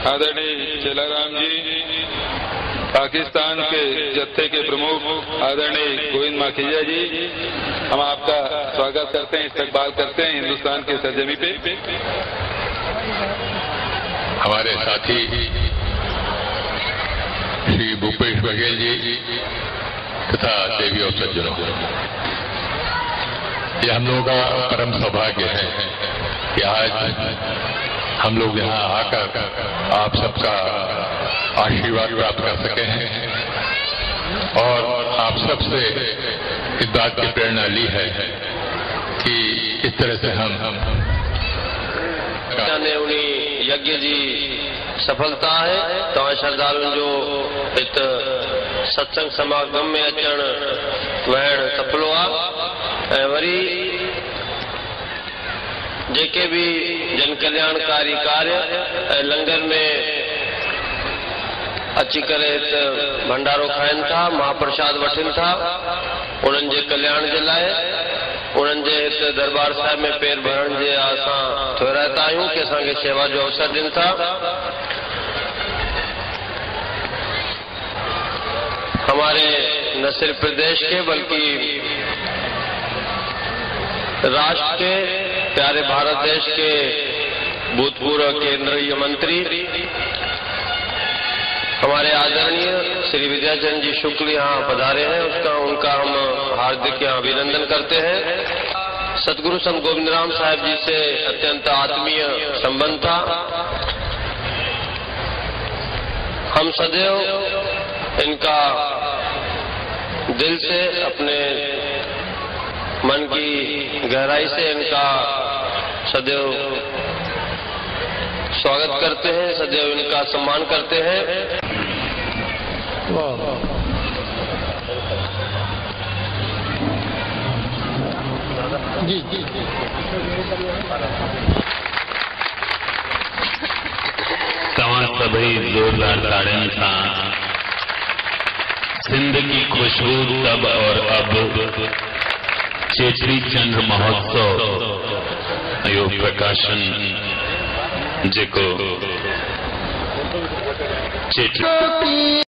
आदरणीय चेलाराम जी, पाकिस्तान के जत्थे के प्रमुख आदरणीय गोविंद माखीजा जी, हम आपका स्वागत करते हैं, इस्तकबाल करते हैं हिंदुस्तान के सरजमी पे। हमारे साथी श्री भूपेश बघेल जी तथा देवी और सज्जनों, ये हम लोगों का परम सौभाग्य है कि आज हम लोग यहाँ आकर आप सबका आशीर्वाद प्राप्त कर सके हैं और आप सबसे इस बात की प्रेरणा ली है कि इस तरह से हम यज्ञ जी सफलता है तो श्रद्धालुओं जो इत सत्संग समागम में अचण वहण सफलो आ वरी जेके भी जन कल्याणकारी कार्य लंगर में अची करे भंडारो खाइन था, महाप्रसाद वठन था, उन्हनि जे कल्याण जे लाइ उन्हनि जे दरबार साहिब में पेर भरण जे असां थोराइता आहियूं कि असांखे शेवा जो अवसर ॾियनि था। हमारे न सिर्फ प्रदेश के बल्कि राष्ट्र के, प्यारे भारत देश के भूतपूर्व केंद्रीय मंत्री हमारे आदरणीय श्री विद्याचरण जी शुक्ल यहाँ पधारे हैं, उनका हम हार्दिक यहाँ अभिनंदन करते हैं। सतगुरु संत गोविंद राम साहब जी से अत्यंत आत्मीय संबंध था। हम सदैव इनका दिल से, अपने मन की गहराई से इनका सदैव स्वागत करते हैं, सदैव इनका सम्मान करते हैं। जी तव्हां सभई जोरदार ताड़ियुनि सां सिंध की खुशबू तब और अब चेटी चंद्र महोत्सव यो प्रकाशन जेको चेटी